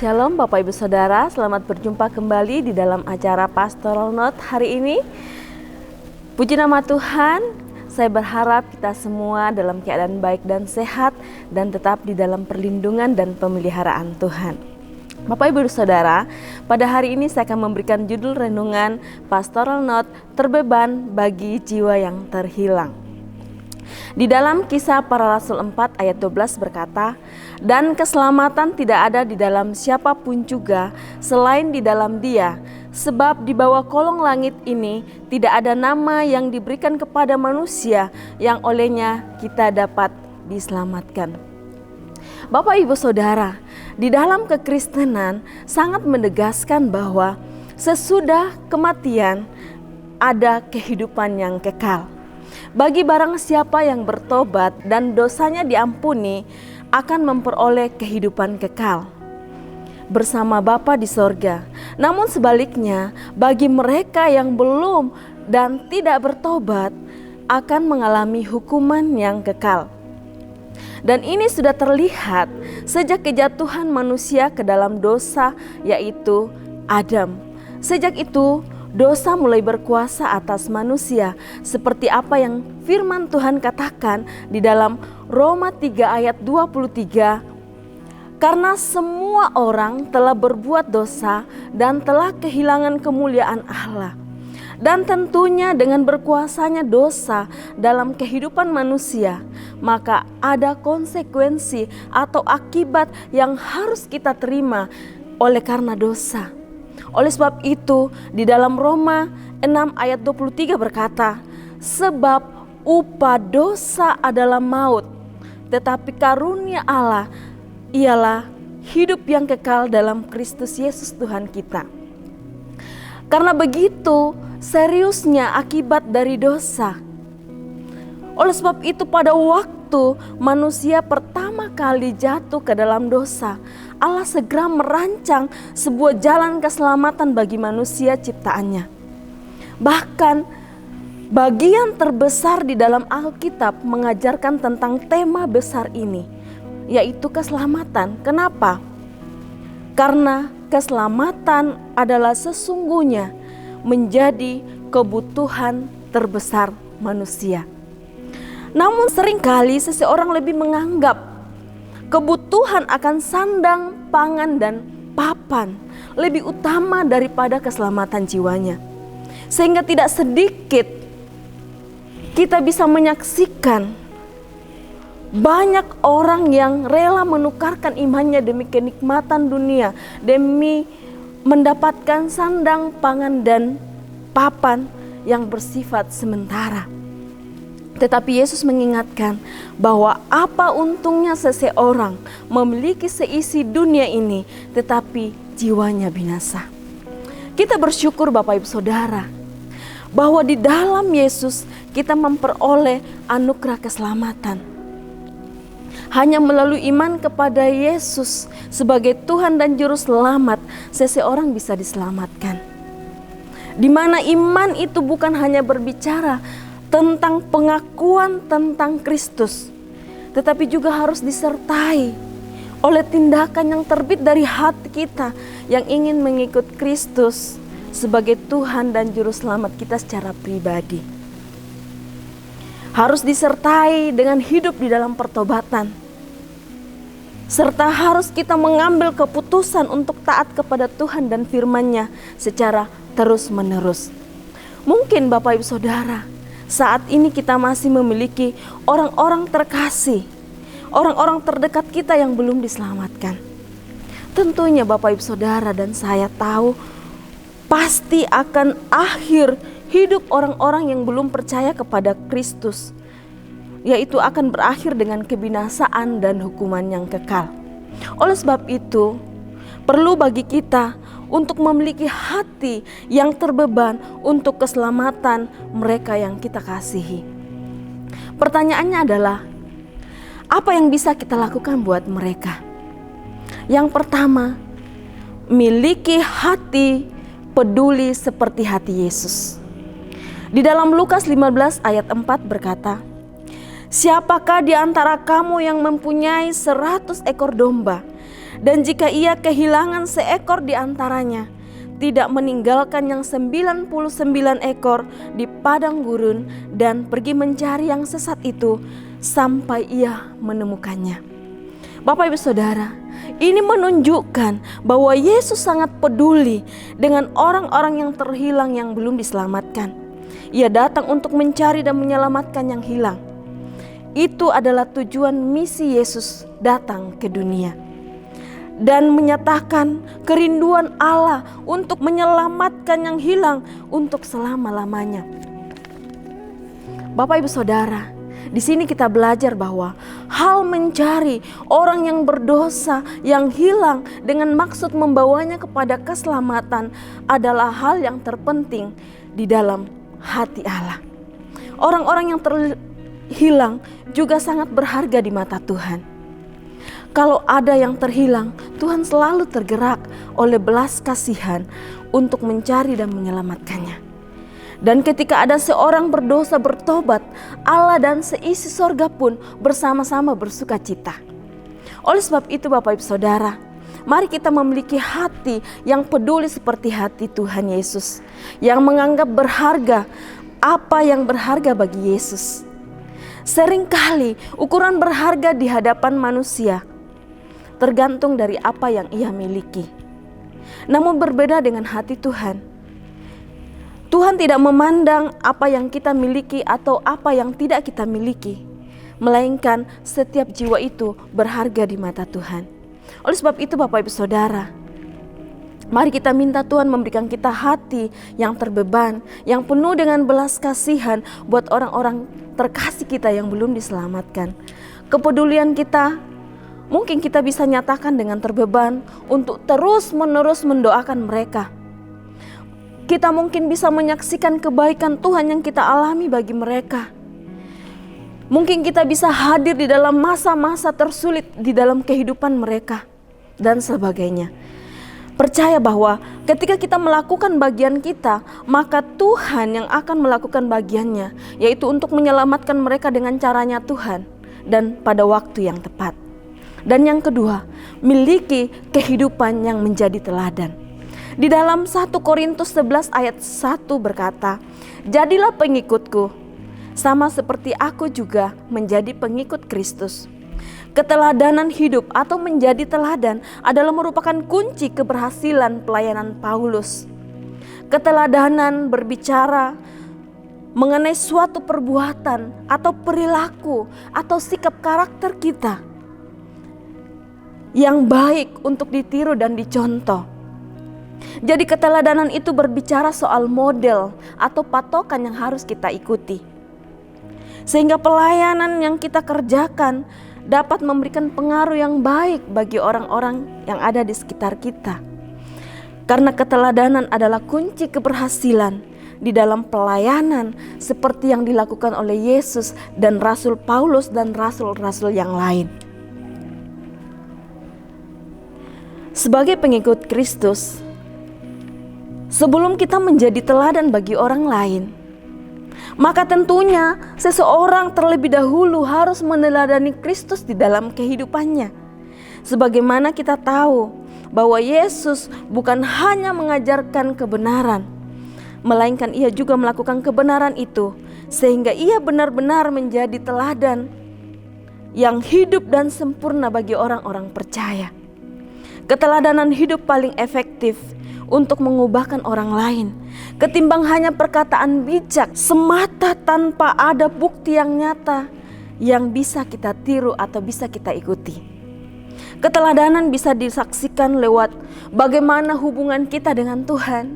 Shalom Bapak Ibu Saudara, selamat berjumpa kembali di dalam acara Pastoral Note hari ini. Puji nama Tuhan, saya berharap kita semua dalam keadaan baik dan sehat dan tetap di dalam perlindungan dan pemeliharaan Tuhan. Bapak Ibu Saudara, pada hari ini saya akan memberikan judul renungan Pastoral Note Terbeban bagi Jiwa yang Terhilang. Di dalam Kisah Para Rasul 4 ayat 12 berkata, "Dan keselamatan tidak ada di dalam siapapun juga selain di dalam Dia, sebab di bawah kolong langit ini tidak ada nama yang diberikan kepada manusia yang olehnya kita dapat diselamatkan." Bapak Ibu Saudara, di dalam kekristenan sangat menegaskan bahwa sesudah kematian ada kehidupan yang kekal. Bagi barang siapa yang bertobat dan dosanya diampuni akan memperoleh kehidupan kekal bersama Bapa di sorga. Namun sebaliknya, bagi mereka yang belum dan tidak bertobat akan mengalami hukuman yang kekal. Dan ini sudah terlihat sejak kejatuhan manusia ke dalam dosa, yaitu Adam. Sejak itu dosa mulai berkuasa atas manusia, seperti apa yang firman Tuhan katakan di dalam Roma 3 ayat 23. Karena semua orang telah berbuat dosa dan telah kehilangan kemuliaan Allah. Dan tentunya dengan berkuasanya dosa dalam kehidupan manusia, maka ada konsekuensi atau akibat yang harus kita terima oleh karena dosa. Oleh sebab itu, di dalam Roma 6 ayat 23 berkata, "Sebab upah dosa adalah maut, tetapi karunia Allah ialah hidup yang kekal dalam Kristus Yesus Tuhan kita." Karena begitu seriusnya akibat dari dosa. Oleh sebab itu pada waktu manusia pertama kali jatuh ke dalam dosa, Allah segera merancang sebuah jalan keselamatan bagi manusia ciptaannya. Bahkan bagian terbesar di dalam Alkitab mengajarkan tentang tema besar ini, yaitu keselamatan. Kenapa? Karena keselamatan adalah sesungguhnya menjadi kebutuhan terbesar manusia. Namun seringkali seseorang lebih menganggap kebutuhan akan sandang, pangan, dan papan lebih utama daripada keselamatan jiwanya. Sehingga tidak sedikit kita bisa menyaksikan banyak orang yang rela menukarkan imannya demi kenikmatan dunia, demi mendapatkan sandang, pangan, dan papan yang bersifat sementara. Tetapi Yesus mengingatkan bahwa apa untungnya seseorang memiliki seisi dunia ini tetapi jiwanya binasa. Kita bersyukur Bapak Ibu Saudara bahwa di dalam Yesus kita memperoleh anugerah keselamatan. Hanya melalui iman kepada Yesus sebagai Tuhan dan Juru Selamat, seseorang bisa diselamatkan. Di mana iman itu bukan hanya berbicara tentang pengakuan tentang Kristus, tetapi juga harus disertai oleh tindakan yang terbit dari hati kita yang ingin mengikut Kristus sebagai Tuhan dan Juru Selamat kita secara pribadi. Harus disertai dengan hidup di dalam pertobatan, serta harus kita mengambil keputusan untuk taat kepada Tuhan dan firman-Nya secara terus-menerus. Mungkin Bapak Ibu Saudara, saat ini kita masih memiliki orang-orang terkasih, orang-orang terdekat kita yang belum diselamatkan. Tentunya Bapak Ibu Saudara dan saya tahu pasti akan akhir hidup orang-orang yang belum percaya kepada Kristus, yaitu akan berakhir dengan kebinasaan dan hukuman yang kekal. Oleh sebab itu, perlu bagi kita untuk memiliki hati yang terbeban untuk keselamatan mereka yang kita kasihi. Pertanyaannya adalah, apa yang bisa kita lakukan buat mereka? Yang pertama, miliki hati peduli seperti hati Yesus. Di dalam Lukas 15 ayat 4 berkata, "Siapakah di antara kamu yang mempunyai 100 ekor domba Dan jika ia kehilangan seekor di antaranya, tidak meninggalkan yang 99 ekor di padang gurun dan pergi mencari yang sesat itu sampai ia menemukannya. Bapak Ibu Saudara, ini menunjukkan bahwa Yesus sangat peduli dengan orang-orang yang terhilang yang belum diselamatkan. Ia datang untuk mencari dan menyelamatkan yang hilang. Itu adalah tujuan misi Yesus datang ke dunia. Dan menyatakan kerinduan Allah untuk menyelamatkan yang hilang untuk selama-lamanya. Bapak Ibu Saudara, di sini kita belajar bahwa hal mencari orang yang berdosa, yang hilang dengan maksud membawanya kepada keselamatan adalah hal yang terpenting di dalam hati Allah. Orang-orang yang terhilang juga sangat berharga di mata Tuhan. Kalau ada yang terhilang, Tuhan selalu tergerak oleh belas kasihan untuk mencari dan menyelamatkannya. Dan ketika ada seorang berdosa bertobat, Allah dan seisi sorga pun bersama-sama bersuka cita. Oleh sebab itu Bapak Ibu Saudara, mari kita memiliki hati yang peduli seperti hati Tuhan Yesus, yang menganggap berharga apa yang berharga bagi Yesus. Seringkali ukuran berharga di hadapan manusia tergantung dari apa yang ia miliki. Namun berbeda dengan hati Tuhan. Tuhan tidak memandang apa yang kita miliki atau apa yang tidak kita miliki, melainkan setiap jiwa itu berharga di mata Tuhan. Oleh sebab itu Bapak Ibu Saudara, mari kita minta Tuhan memberikan kita hati yang terbeban, yang penuh dengan belas kasihan buat orang-orang terkasih kita yang belum diselamatkan. Kepedulian kita mungkin kita bisa nyatakan dengan terbeban untuk terus-menerus mendoakan mereka. Kita mungkin bisa menyaksikan kebaikan Tuhan yang kita alami bagi mereka. Mungkin kita bisa hadir di dalam masa-masa tersulit di dalam kehidupan mereka dan sebagainya. Percaya bahwa ketika kita melakukan bagian kita, maka Tuhan yang akan melakukan bagiannya, yaitu untuk menyelamatkan mereka dengan caranya Tuhan dan pada waktu yang tepat. Dan yang kedua, miliki kehidupan yang menjadi teladan. Di dalam 1 Korintus 11 ayat 1 berkata, "Jadilah pengikutku, sama seperti aku juga menjadi pengikut Kristus." Keteladanan hidup atau menjadi teladan adalah merupakan kunci keberhasilan pelayanan Paulus. Keteladanan berbicara mengenai suatu perbuatan atau perilaku atau sikap karakter kita yang baik untuk ditiru dan dicontoh. Jadi keteladanan itu berbicara soal model atau patokan yang harus kita ikuti. Sehingga pelayanan yang kita kerjakan dapat memberikan pengaruh yang baik bagi orang-orang yang ada di sekitar kita. Karena keteladanan adalah kunci keberhasilan di dalam pelayanan seperti yang dilakukan oleh Yesus dan Rasul Paulus dan rasul-rasul yang lain. Sebagai pengikut Kristus, sebelum kita menjadi teladan bagi orang lain, maka tentunya seseorang terlebih dahulu harus meneladani Kristus di dalam kehidupannya. Sebagaimana kita tahu bahwa Yesus bukan hanya mengajarkan kebenaran, melainkan ia juga melakukan kebenaran itu, sehingga ia benar-benar menjadi teladan yang hidup dan sempurna bagi orang-orang percaya. Keteladanan hidup paling efektif untuk mengubahkan orang lain ketimbang hanya perkataan bijak semata tanpa ada bukti yang nyata yang bisa kita tiru atau bisa kita ikuti. Keteladanan bisa disaksikan lewat bagaimana hubungan kita dengan Tuhan,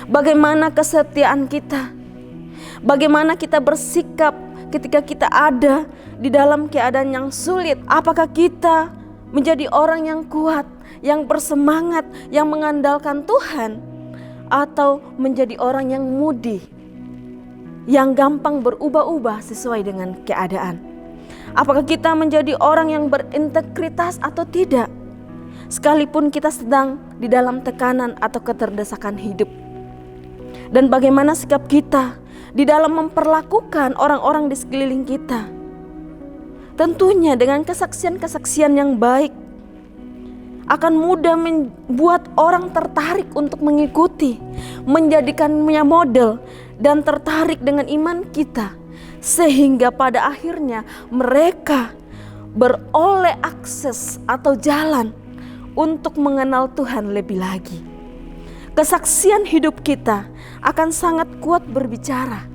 bagaimana kesetiaan kita, bagaimana kita bersikap ketika kita ada di dalam keadaan yang sulit. Apakah kita menjadi orang yang kuat, yang bersemangat, yang mengandalkan Tuhan, atau menjadi orang yang mudi, yang gampang berubah-ubah sesuai dengan keadaan? Apakah kita menjadi orang yang berintegritas atau tidak, sekalipun kita sedang di dalam tekanan atau keterdesakan hidup? Dan bagaimana sikap kita di dalam memperlakukan orang-orang di sekeliling kita? Tentunya dengan kesaksian-kesaksian yang baik. akan mudah membuat orang tertarik untuk mengikuti, menjadikannya model dan tertarik dengan iman kita, sehingga pada akhirnya mereka beroleh akses atau jalan untuk mengenal Tuhan lebih lagi. Kesaksian hidup kita akan sangat kuat berbicara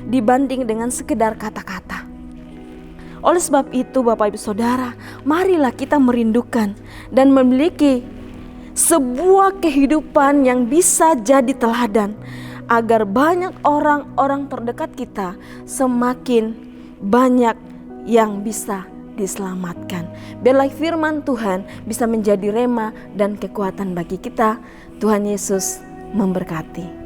dibanding dengan sekedar kata-kata. Oleh sebab itu Bapak Ibu Saudara, marilah kita merindukan dan memiliki sebuah kehidupan yang bisa jadi teladan, agar banyak orang-orang terdekat kita semakin banyak yang bisa diselamatkan. Biarlah firman Tuhan bisa menjadi rema dan kekuatan bagi kita. Tuhan Yesus memberkati.